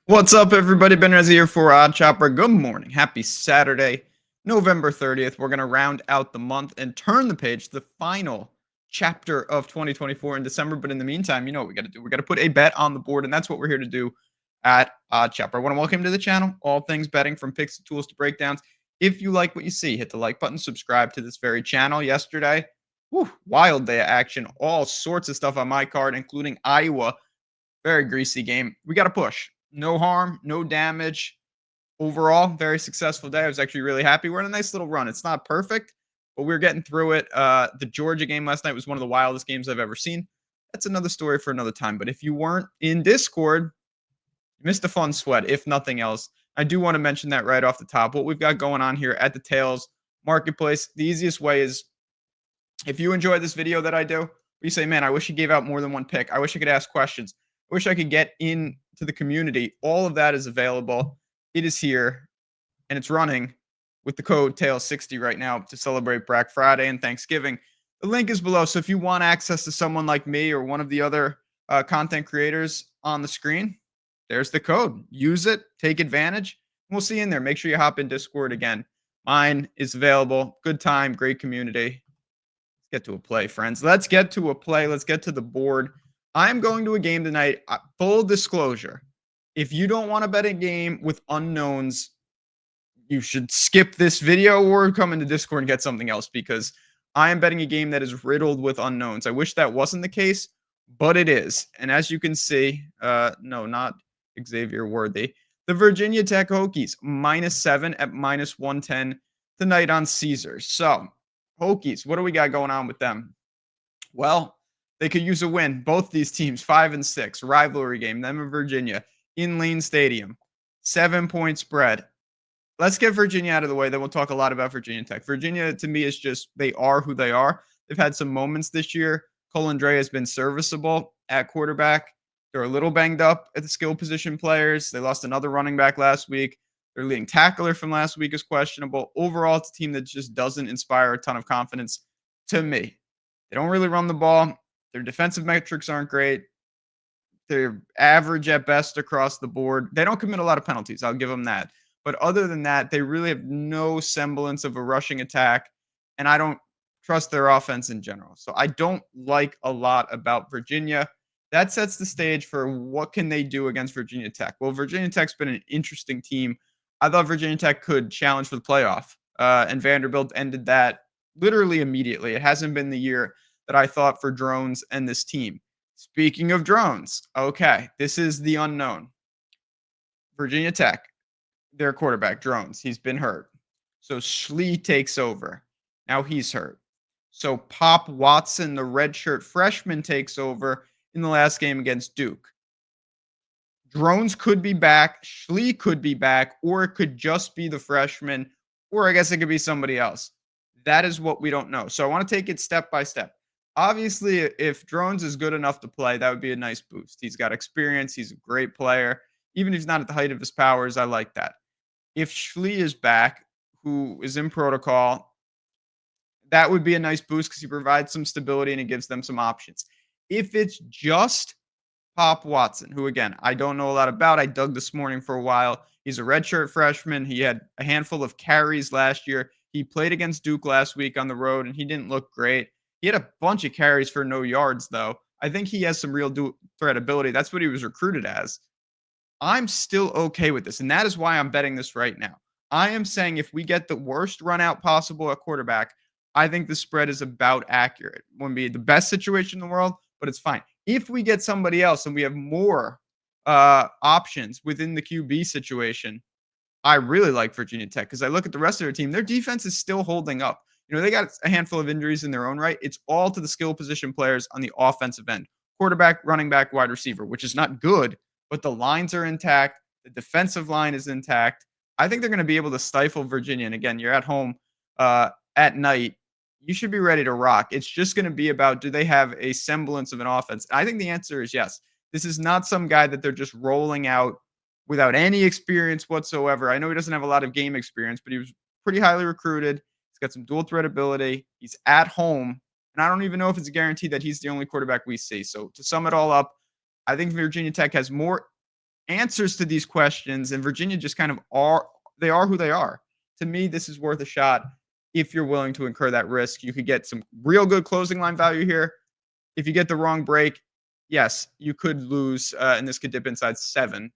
What's up, everybody? Ben Reza here for Odd Chopper. Good morning. Happy Saturday, November 30th. We're going to round out the month and turn the page to the final chapter of 2024 in December. But in the meantime, you know what we got to do? We got to put a bet on the board, and that's what we're here to do at Odd Chopper. I want to welcome you to the channel. All things betting from picks to tools to breakdowns. If you like what you see, hit the like button, subscribe to this very channel. Yesterday, wild day of action. All sorts of stuff on my card, including Iowa. Very greasy game. We got to push. No harm, no damage. Overall, very successful day. I was actually really happy. We're in a nice little run. It's not perfect, but we're getting through it. The Georgia game last night was one of the wildest games I've ever seen. That's another story for another time. But if you weren't in Discord, you missed a fun sweat, if nothing else. I do want to mention that right off the top. What we've got going on here at the Tails Marketplace, the easiest way is if you enjoy this video that I do, you say, man, I wish you gave out more than one pick. I wish I could ask questions. I wish I could get into the community. All of that is available. It is here and it's running with the code TAIL60 right now to celebrate Black Friday and Thanksgiving. The link is below. So if you want access to someone like me or one of the other content creators on the screen, there's the code. Use it, take advantage. We'll see you in there. Make sure you hop in Discord again. Mine is available. Good time, great community. Let's get to a play, friends. Let's get to a play. Let's get to the board. I'm going to a game tonight. Full disclosure. If you don't want to bet a game with unknowns, you should skip this video or come into Discord and get something else because I am betting a game that is riddled with unknowns. I wish that wasn't the case, but it is. And as you can see, no, not Xavier Worthy. The Virginia Tech Hokies, -7 at -110 tonight on Caesars. So, Hokies, what do we got going on with them? Well, they could use a win. Both these teams, 5-6, rivalry game, them and Virginia, in Lane Stadium. 7-point spread. Let's get Virginia out of the way. Then we'll talk a lot about Virginia Tech. Virginia, to me, is just they are who they are. They've had some moments this year. Colin Dre has been serviceable at quarterback. They're a little banged up at the skill position players. They lost another running back last week. Their leading tackler from last week is questionable. Overall, it's a team that just doesn't inspire a ton of confidence to me. They don't really run the ball. Their defensive metrics aren't great. They're average at best across the board. They don't commit a lot of penalties. I'll give them that. But other than that, they really have no semblance of a rushing attack. And I don't trust their offense in general. So I don't like a lot about Virginia. That sets the stage for what can they do against Virginia Tech. Well, Virginia Tech's been an interesting team. I thought Virginia Tech could challenge for the playoff. And Vanderbilt ended that literally immediately. It hasn't been the year that I thought for Drones and this team. Speaking of drones, okay, this is the unknown. Virginia Tech, their quarterback, Drones, he's been hurt. So Schlee takes over. Now he's hurt. So Pop Watson, the redshirt freshman, takes over in the last game against Duke. Drones could be back, Schlee could be back, or it could just be the freshman, or I guess it could be somebody else. That is what we don't know. So I want to take it step by step. Obviously, if Drones is good enough to play, that would be a nice boost. He's got experience, he's a great player. Even if he's not at the height of his powers, I like that. If Schlee is back, who is in protocol, that would be a nice boost because he provides some stability and it gives them some options. If it's just Pop Watson, who again, I don't know a lot about. I dug this morning for a while. He's a redshirt freshman. He had a handful of carries last year. He played against Duke last week on the road and he didn't look great. He had a bunch of carries for no yards, though. I think he has some real threat ability. That's what he was recruited as. I'm still okay with this, and that is why I'm betting this right now. I am saying if we get the worst run out possible at quarterback, I think the spread is about accurate. It wouldn't be the best situation in the world, but it's fine. If we get somebody else and we have more options within the QB situation, I really like Virginia Tech because I look at the rest of their team. Their defense is still holding up. You know, they got a handful of injuries in their own right. It's all to the skill position players on the offensive end quarterback, running back, wide receiver, which is not good, but the lines are intact. The defensive line is intact. I think they're going to be able to stifle Virginia. And again, you're at home at night. You should be ready to rock. It's just going to be about do they have a semblance of an offense? I think the answer is yes. This is not some guy that they're just rolling out without any experience whatsoever. I know he doesn't have a lot of game experience, but he was pretty highly recruited. He's got some dual threat ability. He's at home. And I don't even know if it's a guarantee that he's the only quarterback we see. So to sum it all up, I think Virginia Tech has more answers to these questions, and Virginia just kind of are who they are. To me, this is worth a shot if you're willing to incur that risk. You could get some real good closing line value here. If you get the wrong break, yes, you could lose, and this could dip inside 7.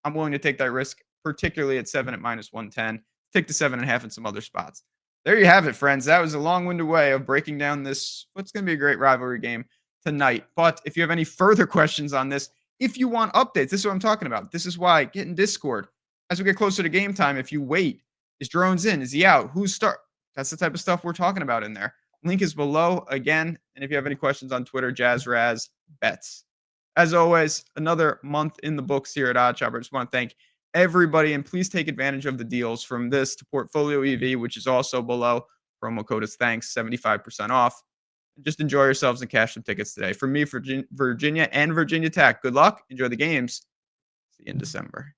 I'm willing to take that risk, particularly at 7 at -110. Take the 7.5 in some other spots. There you have it, friends. That was a long-winded way of breaking down this what's going to be a great rivalry game tonight. But if you have any further questions on this, if you want updates, this is what I'm talking about. This is why get in Discord as we get closer to game time. If you wait, is Drones in? Is he out? Who's start? That's the type of stuff we're talking about in there. Link is below again. And if you have any questions on Twitter, JazzRaz Bets. As always, another month in the books here at Odd Chopper. I just want to thank everybody, and please take advantage of the deals from this to Portfolio EV, which is also below. Promo code is thanks, 75% off. Just enjoy yourselves and cash some tickets today. From me, Virginia and Virginia Tech, good luck. Enjoy the games. See you in December.